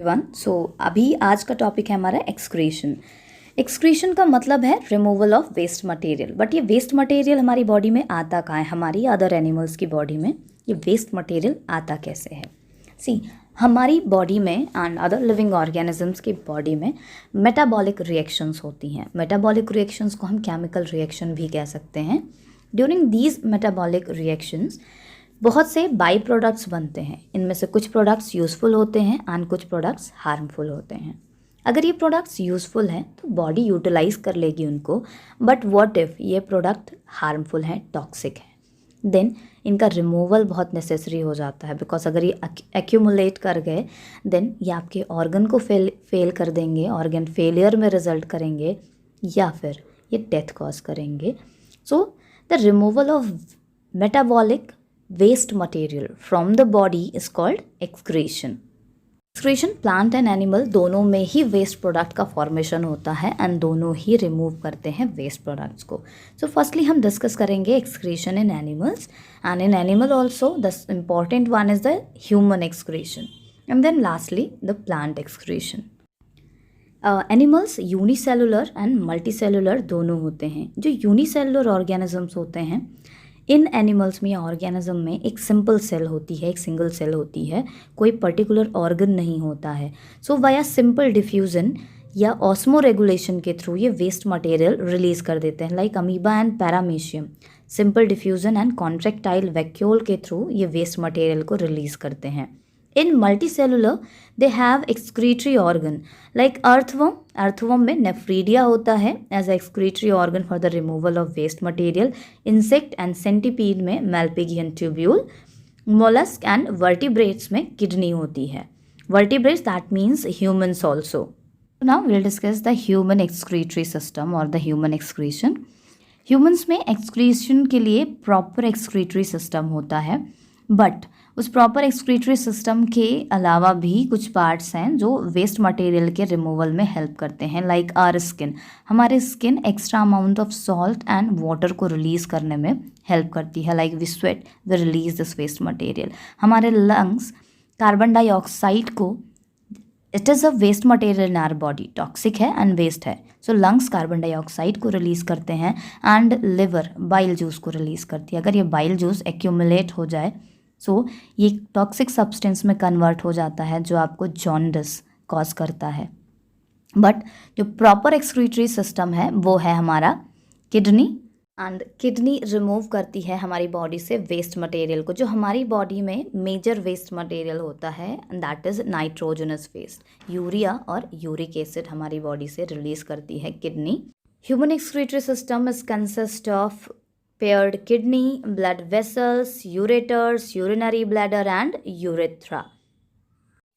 One अभी आज का टॉपिक है हमारा एक्सक्रीशन। एक्सक्रीशन का मतलब है removal of waste material. But ये वेस्ट मटेरियल हमारी बॉडी में आता कहाँ है? हमारी अदर एनिमल्स की बॉडी में ये वेस्ट मटेरियल आता कैसे है? सी, हमारी बॉडी में एंड अदर लिविंग ऑर्गेनिजम्स की बॉडी में मेटाबॉलिक रिएक्शंस होती हैं। मेटाबॉलिक रिएक्शंस को हम केमिकल रिएक्शन भी कह सकते हैं। ड्यूरिंग दीज मेटाबॉलिक रिएक्शंस बहुत से बाई प्रोडक्ट्स बनते हैं। इनमें से कुछ प्रोडक्ट्स यूज़फुल होते हैं एंड कुछ प्रोडक्ट्स हार्मफुल होते हैं। अगर ये प्रोडक्ट्स यूज़फुल हैं तो बॉडी यूटिलाइज कर लेगी उनको, बट व्हाट इफ़ ये प्रोडक्ट हार्मफुल हैं, टॉक्सिक हैं, देन इनका रिमूवल बहुत नेसेसरी हो जाता है। बिकॉज अगर ये एक्यूमुलेट कर गए देन ये आपके ऑर्गन को फेल कर देंगे, ऑर्गन फेलियर में रिजल्ट करेंगे या फिर ये डेथ कॉज करेंगे। So the removal of metabolic waste material from the body is called excretion. Excretion plant and animal दोनों में ही वेस्ट प्रोडक्ट का फॉर्मेशन होता है एंड दोनों ही रिमूव करते हैं वेस्ट प्रोडक्ट्स को। सो फर्स्टली हम डिस्कस करेंगे excretion in animals and in animal also the important one is the human excretion and then lastly the plant excretion. Animals unicellular and multicellular दोनों होते हैं। जो यूनिसेलुलर ऑर्गेनिजम्स होते हैं, इन animals में या ऑर्गेनिज्म में एक सिंपल सेल होती है, एक सिंगल सेल होती है, कोई पर्टिकुलर ऑर्गन नहीं होता है। सो वाया सिंपल डिफ्यूजन या ऑस्मो रेगुलेशन के थ्रू ये वेस्ट मटेरियल रिलीज कर देते हैं। Like amoeba and paramecium simple diffusion and contractile vacuole के थ्रू ये वेस्ट मटेरियल को रिलीज करते हैं। In multicellular, they have excretory organ like earthworm. Earthworm में nephridia होता है as a excretory organ for the removal of waste material. Insect and centipede में Malpighian tubule. Mollusk and vertebrates में kidney होती है. Vertebrates, that means humans also. Now we'll discuss the human excretory system or the human excretion. Humans में excretion के लिए proper excretory system होता है, but उस प्रॉपर एक्सक्रीटरी सिस्टम के अलावा भी कुछ पार्ट्स हैं जो वेस्ट मटेरियल के रिमूवल में हेल्प करते हैं। लाइक आवर स्किन, हमारे skin extra amount of salt and water को रिलीज़ करने में हेल्प करती है। Like we sweat, we release this waste material. हमारे लंग्स कार्बन डाइऑक्साइड को, it is a waste material in our body, toxic है and waste है। So lungs carbon dioxide को रिलीज़ करते हैं एंड लिवर बाइल जूस को release करती है। अगर ये बाइल जूस एक्यूमुलेट हो जाए सो ये टॉक्सिक सब्सटेंस में कन्वर्ट हो जाता है जो आपको जॉन्डिस कॉज करता है। बट जो प्रॉपर एक्सक्रीटरी सिस्टम है वो है हमारा किडनी, एंड किडनी रिमूव करती है हमारी बॉडी से वेस्ट मटेरियल को। जो हमारी बॉडी में मेजर वेस्ट मटेरियल होता है that is nitrogenous waste, urea और यूरिक एसिड हमारी बॉडी से रिलीज करती है kidney. Human excretory system is consist of paired kidney, blood vessels, ureters, urinary bladder and urethra.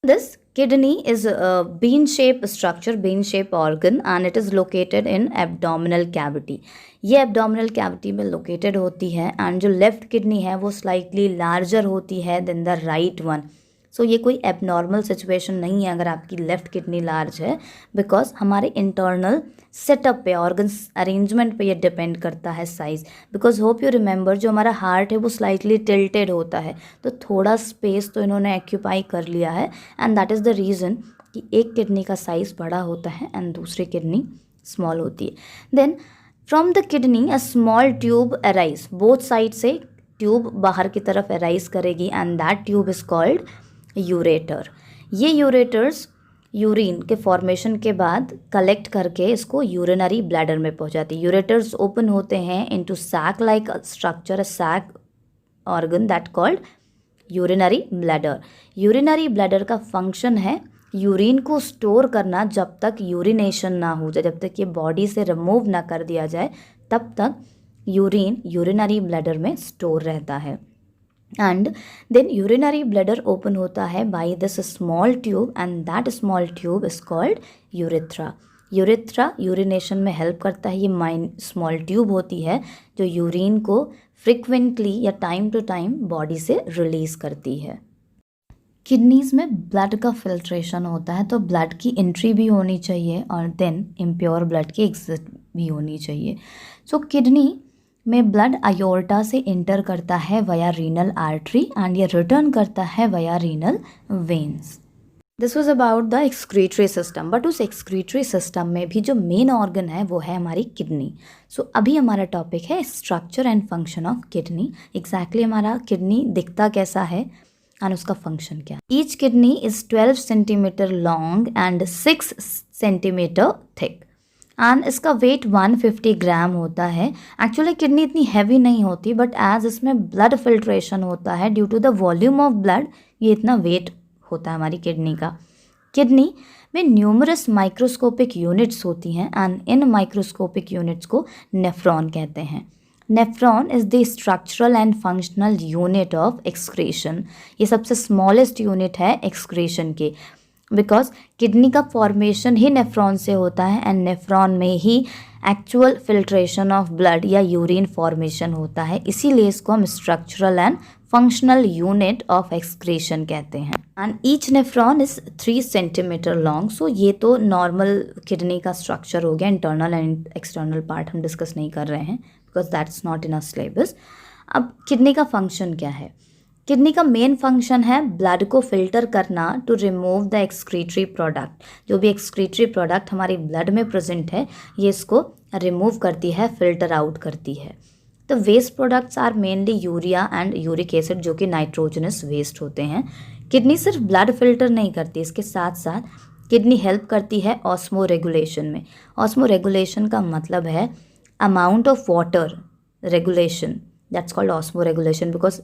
This kidney is a bean-shaped structure, bean-shaped organ and it is located in abdominal cavity. ये abdominal cavity में located होती है and जो left kidney है वो slightly larger होती है than the right one. सो ये कोई एबनॉर्मल सिचुएशन नहीं है अगर आपकी लेफ़्ट किडनी लार्ज है, बिकॉज हमारे इंटरनल सेटअप पे, ऑर्गन्स अरेंजमेंट पे ये डिपेंड करता है size. Because hope you remember, जो हमारा हार्ट है वो स्लाइटली टिल्टेड होता है, तो थोड़ा स्पेस तो इन्होंने एक्यूपाई कर लिया है and that is the reason कि एक किडनी का साइज़ बड़ा होता है एंड दूसरी किडनी स्मॉल होती है। Then from the kidney a small tube arise, both side से ट्यूब बाहर की तरफ अराइज करेगी and that tube is called ureter. ये यूरेटर्स यूरिन के फॉर्मेशन के बाद कलेक्ट करके इसको यूरिनरी ब्लैडर में पहुंचाती है। यूरेटर्स ओपन होते हैं into sac like structure, sac organ that called urinary bladder. Urinary bladder का फंक्शन है यूरिन को स्टोर करना। जब तक यूरिनेशन ना हो जाए, जब तक ये बॉडी से रिमूव ना कर दिया जाए, तब तक यूरिन यूरिनरी ब्लैडर में स्टोर रहता है। And then urinary bladder open होता है by this small tube and that small tube is called urethra. Urethra urination में हेल्प करता है। ये स्मॉल ट्यूब होती है जो यूरिन को फ्रिक्वेंटली या टाइम टू टाइम बॉडी से रिलीज करती है। किडनीज़ में ब्लड का फिल्ट्रेशन होता है, तो ब्लड की एंट्री भी होनी चाहिए और देन इम्प्योर ब्लड की एग्जिट भी होनी चाहिए। सो किडनी में ब्लड अयोर्टा से इंटर करता है वया रीनल आर्टरी एंड ये रिटर्न करता है वया renal veins. This was about the excretory system, but उस एक्सक्रीटरी सिस्टम में भी जो मेन ऑर्गन है वो है हमारी किडनी. सो अभी हमारा टॉपिक है structure and function of kidney. Exactly हमारा किडनी दिखता कैसा है एंड उसका फंक्शन क्या. Each kidney is 12 centimetre long and 6 centimetre thick and इसका वेट 150 ग्राम होता है. एक्चुअली किडनी इतनी हैवी नहीं होती, बट एज इसमें ब्लड फिल्ट्रेशन होता है due to the volume of blood, ये इतना वेट होता है हमारी किडनी का. किडनी में न्यूमरस माइक्रोस्कोपिक यूनिट्स होती हैं एंड इन माइक्रोस्कोपिक यूनिट्स को नेफ्रॉन कहते हैं. Nephron is the structural and functional unit of excretion. ये सबसे स्मॉलेस्ट यूनिट है एक्सक्रीशन के, बिकॉज किडनी का फॉर्मेशन ही नेफ्रॉन से होता है एंड नेफ्रॉन में ही एक्चुअल फिल्ट्रेशन ऑफ ब्लड या यूरिन फॉर्मेशन होता है. इसीलिए इसको हम structural and functional unit of excretion कहते हैं. And each nephron is 3 centimetre long. So ये तो नॉर्मल किडनी का स्ट्रक्चर हो गया. इंटरनल एंड एक्सटर्नल पार्ट हम डिस्कस नहीं कर रहे हैं because that's not in a syllabus. अब किडनी का फंक्शन क्या है. किडनी का मेन फंक्शन है ब्लड को फिल्टर करना to remove the excretory product. जो भी एक्सक्रीटरी प्रोडक्ट हमारे ब्लड में प्रेजेंट है ये इसको रिमूव करती है, फिल्टर आउट करती है. तो waste products are mainly urea and uric acid जो कि नाइट्रोजनस वेस्ट होते हैं. किडनी सिर्फ ब्लड फिल्टर नहीं करती, इसके साथ साथ किडनी हेल्प करती है ऑस्मो रेगुलेशन में. ऑस्मो रेगुलेशन का मतलब है amount of water regulation. That's called osmo regulation because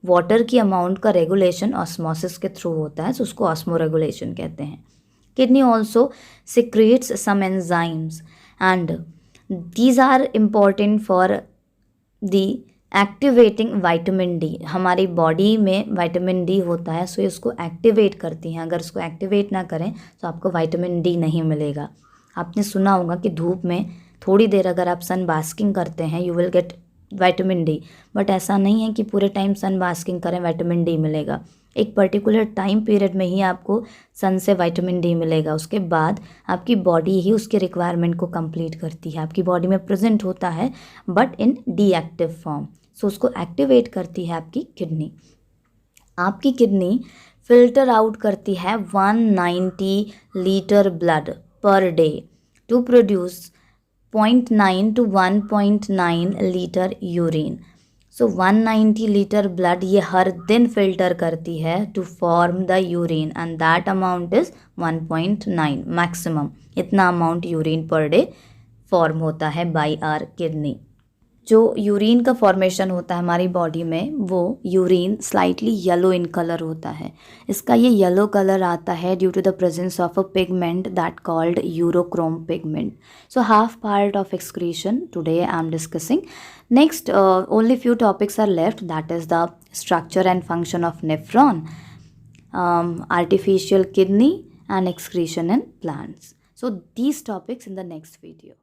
water की अमाउंट का रेगुलेशन ऑस्मोसिस के थ्रू होता है, तो उसको ऑस्मो रेगुलेशन कहते हैं. Kidney also secretes some enzymes and these are important for the activating vitamin D. हमारी बॉडी में विटामिन डी होता है, सो इसको एक्टिवेट करती हैं. अगर इसको एक्टिवेट ना करें तो आपको विटामिन डी नहीं मिलेगा. आपने सुना होगा कि धूप में थोड़ी देर अगर आप सन बास्किंग करते हैं you will get vitamin D, but ऐसा नहीं है कि पूरे टाइम सन बास्किंग करें विटामिन डी मिलेगा. एक पर्टिकुलर टाइम पीरियड में ही आपको सन से विटामिन डी मिलेगा. उसके बाद आपकी बॉडी ही उसके रिक्वायरमेंट को कंप्लीट करती है. आपकी बॉडी में प्रेजेंट होता है बट इन डीएक्टिव फॉर्म. सो उसको एक्टिवेट करती है आपकी किडनी. आपकी किडनी फिल्टर आउट करती है 190 litre blood per day to produce 0.9 to 1.9 litre urine. So 190 litre blood ये हर दिन फिल्टर करती है to form the urine and that amount is 1.9 maximum. इतना amount urine per day form होता है बाय आवर किडनी. जो यूरिन का फॉर्मेशन होता है हमारी बॉडी में वो urine slightly yellow in colour होता है. इसका ये येलो कलर आता है due to the presence of a pigment that called urochrome pigment. So half part of excretion today I am discussing. Next only few topics are left, that is the structure and function of nephron, artificial kidney and excretion in plants. So these topics in the next video.